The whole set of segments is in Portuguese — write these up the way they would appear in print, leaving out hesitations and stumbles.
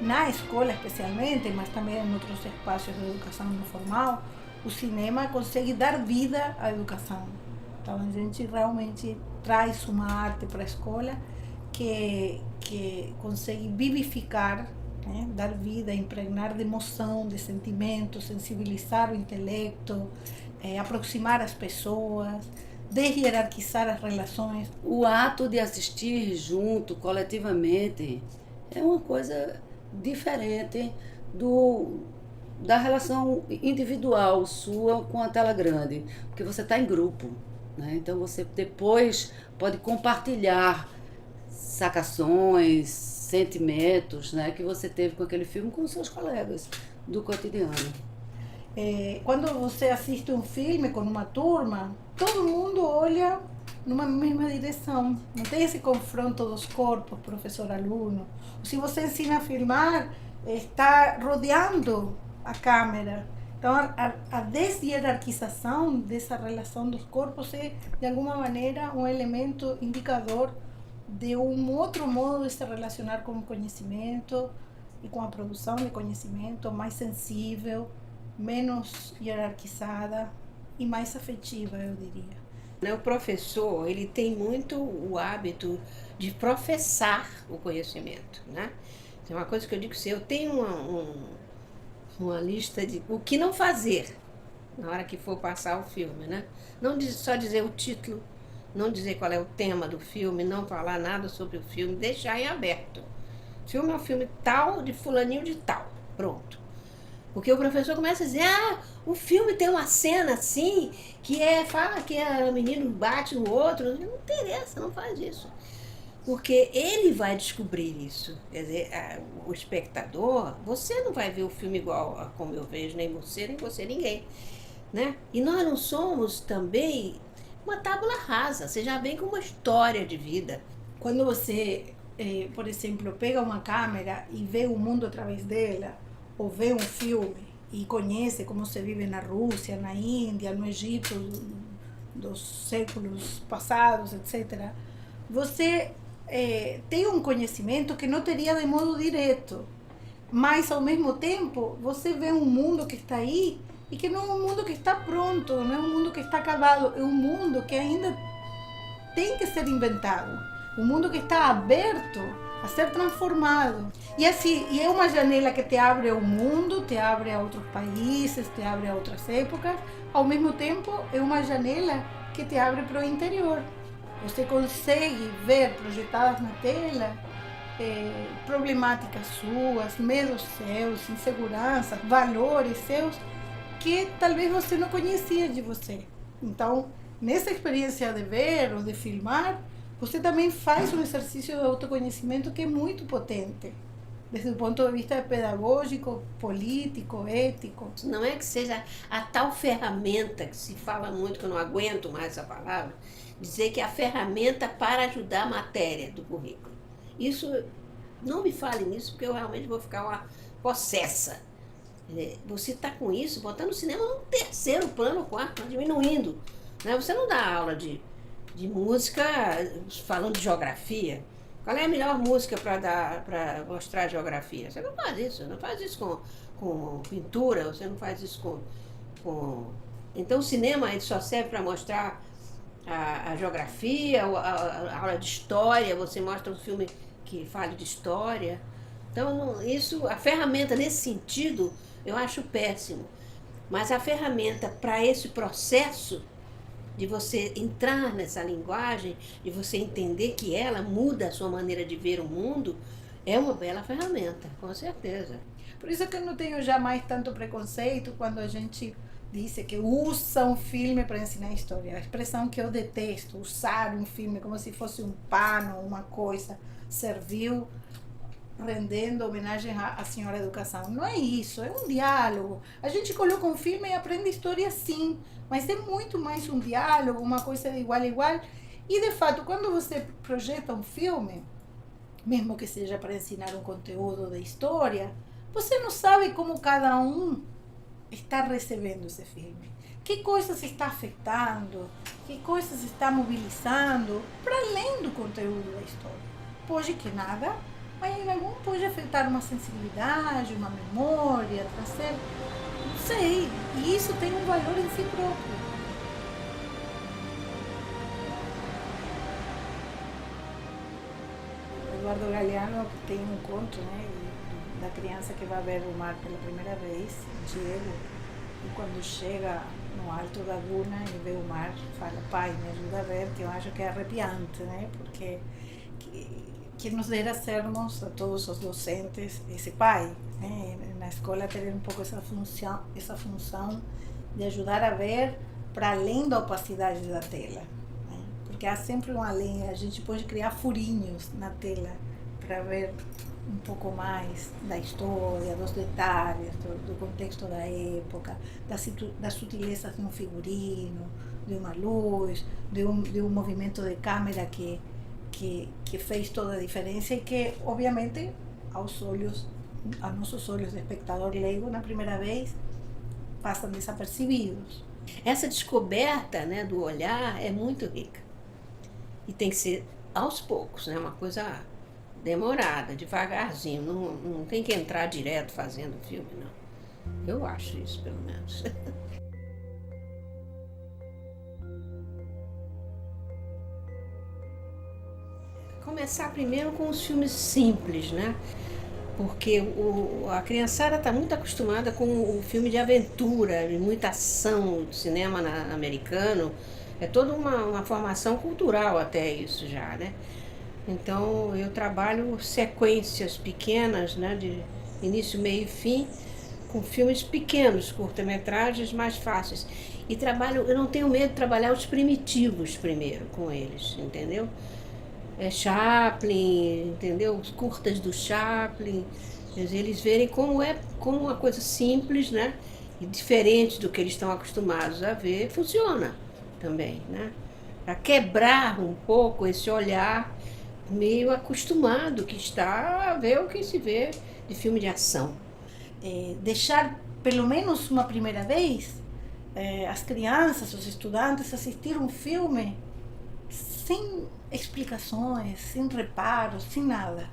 na escola especialmente, mas também em outros espaços de educação não formal, o cinema consegue dar vida à educação. Então a gente realmente traz uma arte para a escola que consegue vivificar, né? Dar vida, impregnar de emoção, de sentimento, sensibilizar o intelecto, aproximar as pessoas, deshierarquizar as relações. O ato de assistir junto, coletivamente, é uma coisa diferente da relação individual sua com a tela grande, porque você está em grupo, né? Então você depois pode compartilhar sacações, sentimentos, né, que você teve com aquele filme com os seus colegas do cotidiano. Quando você assiste um filme com uma turma, todo mundo olha numa mesma direção. Não tem esse confronto dos corpos, professor-aluno. Se você ensina a filmar, está rodeando a câmera. Então, a deshierarquização dessa relação dos corpos é, de alguma maneira, um elemento indicador de um outro modo de se relacionar com o conhecimento e com a produção de conhecimento, mais sensível, menos hierarquizada e mais afetiva, eu diria. O professor, ele tem muito o hábito de professar o conhecimento, né? É uma coisa que eu digo assim, eu tenho uma lista de o que não fazer na hora que for passar o filme, né? Não só dizer o título, não dizer qual é o tema do filme, não falar nada sobre o filme, deixar em aberto. O filme é um filme tal, de fulaninho de tal, pronto. Porque o professor começa a dizer, o filme tem uma cena assim, fala que o menino bate no outro. Não interessa, não faz isso. Porque ele vai descobrir isso. Quer dizer, o espectador, você não vai ver o filme igual a como eu vejo, nem você, ninguém. Né? E nós não somos também uma tábula rasa, você já vem com uma história de vida. Quando você, por exemplo, pega uma câmera e vê o mundo através dela, ou vê um filme e conhece como se vive na Rússia, na Índia, no Egito dos séculos passados, etc., você tem um conhecimento que não teria de modo direto, mas ao mesmo tempo você vê um mundo que está aí e que não é um mundo que está pronto, não é um mundo que está acabado, é um mundo que ainda tem que ser inventado, um mundo que está aberto a ser transformado. E assim, e é uma janela que te abre ao mundo, te abre a outros países, te abre a outras épocas, ao mesmo tempo é uma janela que te abre para o interior. Você consegue ver projetadas na tela problemáticas suas, medos seus, inseguranças, valores seus, que talvez você não conhecia de você. Então, nessa experiência de ver ou de filmar, você também faz um exercício de autoconhecimento que é muito potente, desde o ponto de vista pedagógico, político, ético. Não é que seja a tal ferramenta, que se fala muito, que eu não aguento mais essa palavra, dizer que é a ferramenta para ajudar a matéria do currículo. Isso, não me fale nisso, porque eu realmente vou ficar uma possessa. Você está com isso, botando o cinema num terceiro plano, quarto, diminuindo. Né? Você não dá aula de música falando de geografia. Qual é a melhor música para mostrar a geografia? Você não faz isso com pintura, você não faz isso com... Então o cinema ele só serve para mostrar a geografia, a aula de história, você mostra um filme que fale de história. Então isso, a ferramenta nesse sentido eu acho péssimo. Mas a ferramenta para esse processo de você entrar nessa linguagem, de você entender que ela muda a sua maneira de ver o mundo, é uma bela ferramenta, com certeza. Por isso que eu não tenho jamais tanto preconceito quando a gente diz que usa um filme para ensinar história. A expressão que eu detesto, usar um filme como se fosse um pano, uma coisa, serviu rendendo homenagem à senhora educação. Não é isso, é um diálogo. A gente coloca um filme e aprende história sim, mas é muito mais um diálogo, uma coisa de igual a igual. E de fato, quando você projeta um filme, mesmo que seja para ensinar um conteúdo de história, você não sabe como cada um está recebendo esse filme. Que coisas está afetando, que coisas está mobilizando, para além do conteúdo da história. Pode que nada, mas em algum pode afetar uma sensibilidade, uma memória, trazer, não sei, e isso tem um valor em si próprio. Eduardo Galeano tem um conto, né, da criança que vai ver o mar pela primeira vez, Diego, e quando chega no alto da duna e vê o mar, fala, pai, me ajuda a ver, que eu acho que é arrepiante, né, porque que nos dera sermos a todos os docentes esse pai, né, na escola ter um pouco essa função de ajudar a ver para além da opacidade da tela. Porque há sempre um além, a gente pode criar furinhos na tela para ver um pouco mais da história, dos detalhes, do contexto da época, das sutilezas de um figurino, de uma luz, de um movimento de câmera que fez toda a diferença e que, obviamente, aos nossos olhos de espectador leigo, na primeira vez, passam desapercebidos. Essa descoberta, né, do olhar é muito rica. E tem que ser aos poucos, né? Uma coisa demorada, devagarzinho. Não tem que entrar direto fazendo o filme, não. Eu acho isso, pelo menos. Começar primeiro com os filmes simples, né? Porque a criançada está muito acostumada com o filme de aventura, de muita ação, do cinema americano. É toda uma formação cultural até isso já, né? Então eu trabalho sequências pequenas, né, de início, meio e fim, com filmes pequenos, curta-metragens mais fáceis. E eu não tenho medo de trabalhar os primitivos primeiro com eles, entendeu? Chaplin, entendeu? Os curtas do Chaplin, eles verem como uma coisa simples, né? E diferente do que eles estão acostumados a ver, funciona também, né? Para quebrar um pouco esse olhar meio acostumado que está a ver o que se vê de filme de ação. Deixar, pelo menos uma primeira vez, as crianças, os estudantes assistir um filme sem explicações, sem reparos, sem nada.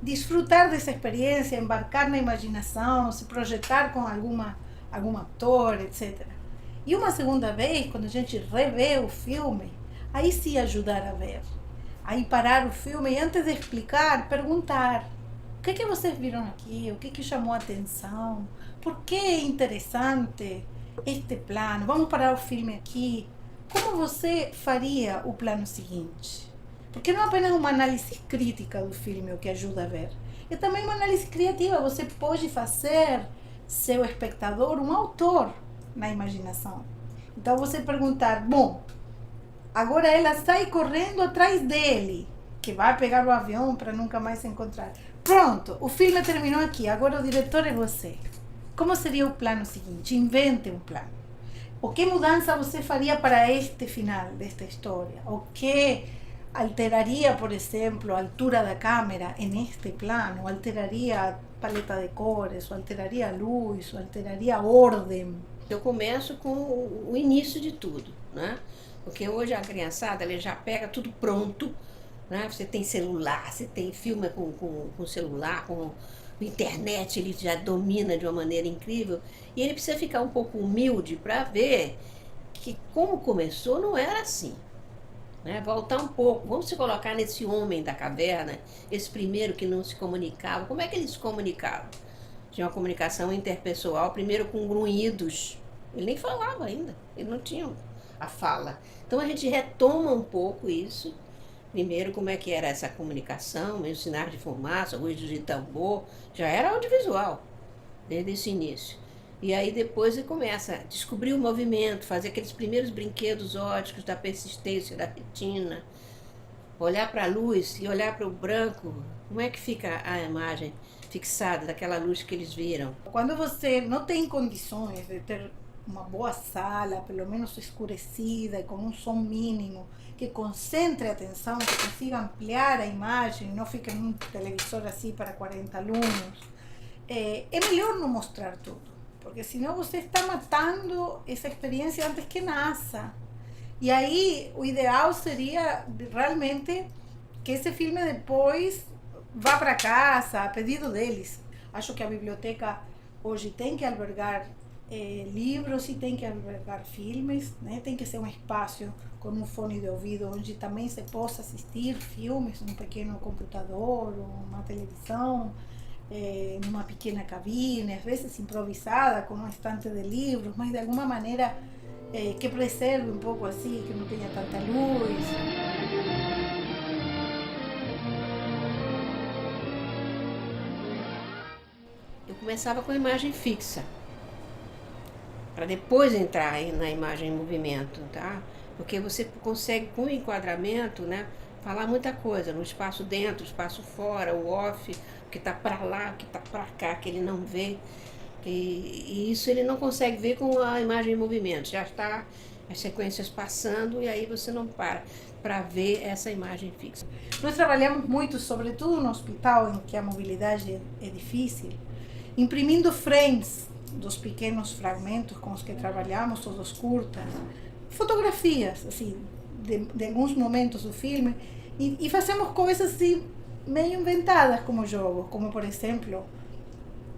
Desfrutar dessa experiência, embarcar na imaginação, se projetar com algum ator, etc. E uma segunda vez, quando a gente revê o filme, aí sim ajudar a ver. Aí parar o filme e antes de explicar, perguntar: o que vocês viram aqui? O que chamou a atenção? Por que é interessante este plano? Vamos parar o filme aqui. Como você faria o plano seguinte? Porque não é apenas uma análise crítica do filme o que ajuda a ver. É também uma análise criativa. Você pode fazer seu espectador um autor na imaginação. Então você perguntar, bom, agora ela sai correndo atrás dele, que vai pegar o avião para nunca mais se encontrar. Pronto, o filme terminou aqui, agora o diretor é você. Como seria o plano seguinte? Invente um plano. O que mudança você faria para este final desta história? O que alteraria, por exemplo, a altura da câmera neste plano? Alteraria a paleta de cores? Ou alteraria a luz? Ou alteraria a ordem? Eu começo com o início de tudo, né? Porque hoje a criançada ela já pega tudo pronto, né? Você tem celular, você tem filme com celular, com internet, ele já domina de uma maneira incrível. E ele precisa ficar um pouco humilde para ver que como começou não era assim. Né? Voltar um pouco, vamos se colocar nesse homem da caverna, esse primeiro que não se comunicava. Como é que ele se comunicava? Tinha uma comunicação interpessoal, primeiro com grunhidos. Ele nem falava ainda, ele não tinha a fala. Então a gente retoma um pouco isso. Primeiro, como é que era essa comunicação, o sinal de fumaça, ruído de tambor, já era audiovisual, desde esse início. E aí depois ele começa a descobrir o movimento, fazer aqueles primeiros brinquedos óticos da persistência da retina, olhar para a luz e olhar para o branco, como é que fica a imagem fixada daquela luz que eles viram. Quando você não tem condições de ter uma boa sala, pelo menos escurecida e com um som mínimo, que concentre a atenção, que consiga ampliar a imagem, não fique num televisor assim para 40 alunos, é melhor não mostrar tudo, porque senão você está matando essa experiência antes que nasça. E aí o ideal seria realmente que esse filme depois vá para casa, a pedido deles. Acho que a biblioteca hoje tem que albergar livros e tem que albergar filmes, né? Tem que ser um espaço com um fone de ouvido onde também se possa assistir filmes, um pequeno computador, uma televisão, numa pequena cabine, às vezes improvisada, com um estante de livros, mas de alguma maneira que preserve um pouco assim, que não tenha tanta luz. Eu começava com a imagem fixa, para depois entrar na imagem em movimento, tá? Porque você consegue, com o enquadramento, né, falar muita coisa, no espaço dentro, espaço fora, o off, o que está para lá, o que está para cá, que ele não vê. E isso ele não consegue ver com a imagem em movimento. Já está as sequências passando e aí você não para ver essa imagem fixa. Nós trabalhamos muito, sobretudo no hospital, em que a mobilidade é difícil, imprimindo frames dos pequenos fragmentos com os que trabalhamos, ou dos curtas, fotografias assim, de alguns momentos do filme, e fazemos coisas assim, meio inventadas como jogos, como por exemplo,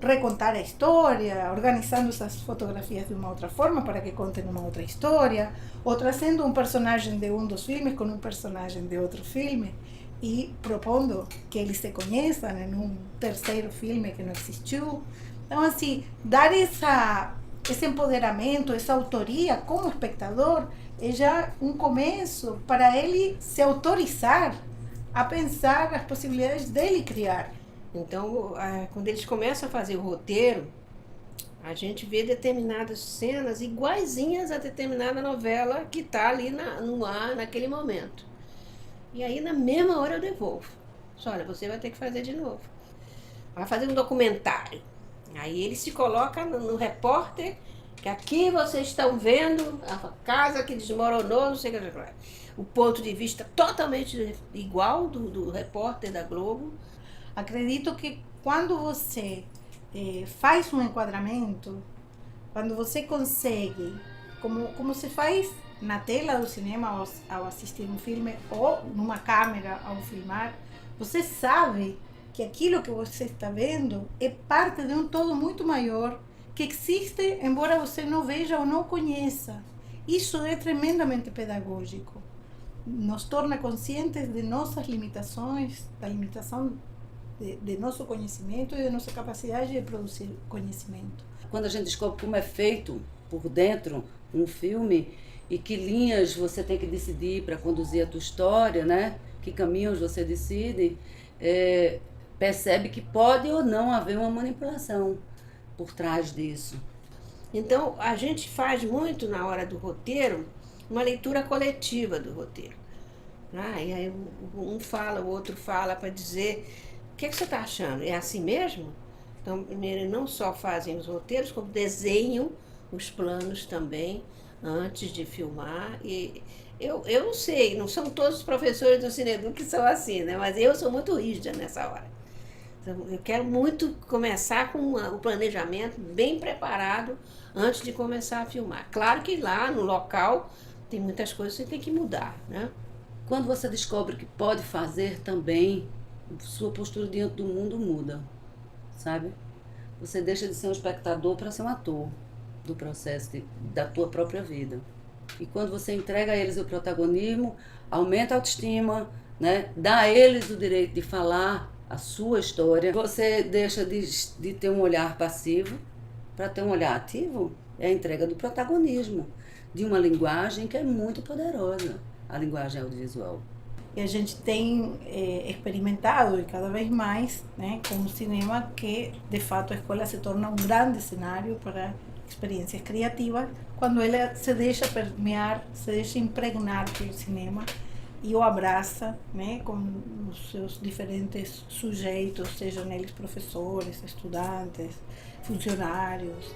recontar a história, organizando essas fotografias de uma outra forma para que contem uma outra história, ou trazendo um personagem de um dos filmes com um personagem de outro filme e propondo que eles se conheçam em um terceiro filme que não existiu. Então, assim, dar esse empoderamento, essa autoria como espectador é já um começo para ele se autorizar a pensar as possibilidades dele criar. Então, quando eles começam a fazer o roteiro, a gente vê determinadas cenas iguaizinhas a determinada novela que está ali no ar naquele momento. E aí, na mesma hora, eu devolvo. Só, olha, você vai ter que fazer de novo. Vai fazer um documentário. Aí ele se coloca no repórter, que aqui vocês estão vendo a casa que desmoronou, não sei o que. O ponto de vista totalmente igual do repórter da Globo. Acredito que quando você faz um enquadramento, quando você consegue, como se faz na tela do cinema ao assistir um filme, ou numa câmera ao filmar, você sabe que aquilo que você está vendo é parte de um todo muito maior, que existe, embora você não veja ou não conheça. Isso é tremendamente pedagógico. Nos torna conscientes de nossas limitações, da limitação de nosso conhecimento e de nossa capacidade de produzir conhecimento. Quando a gente descobre como é feito por dentro um filme e que linhas você tem que decidir para conduzir a tua história, né? Que caminhos você decide, percebe que pode ou não haver uma manipulação por trás disso. Então, a gente faz muito na hora do roteiro uma leitura coletiva do roteiro. E aí um fala, o outro fala para dizer: o que você está achando? É assim mesmo? Então, eles não só fazem os roteiros, como desenham os planos também antes de filmar. E eu não sei, não são todos os professores do Cinedu que são assim, né? Mas eu sou muito rígida nessa hora. Então, eu quero muito começar com o planejamento bem preparado antes de começar a filmar. Claro que lá no local tem muitas coisas que você tem que mudar, né? Quando você descobre que pode fazer também, sua postura diante do mundo muda, sabe? Você deixa de ser um espectador para ser um ator do processo da tua própria vida. E quando você entrega a eles o protagonismo, aumenta a autoestima, né? Dá a eles o direito de falar a sua história. Você deixa de ter um olhar passivo para ter um olhar ativo. É a entrega do protagonismo, de uma linguagem que é muito poderosa, a linguagem audiovisual. E a gente tem experimentado, e cada vez mais, né, com o cinema, que de fato a escola se torna um grande cenário para experiências criativas, quando ela se deixa permear, se deixa impregnar pelo cinema e o abraça, né, com os seus diferentes sujeitos, sejam eles professores, estudantes, funcionários.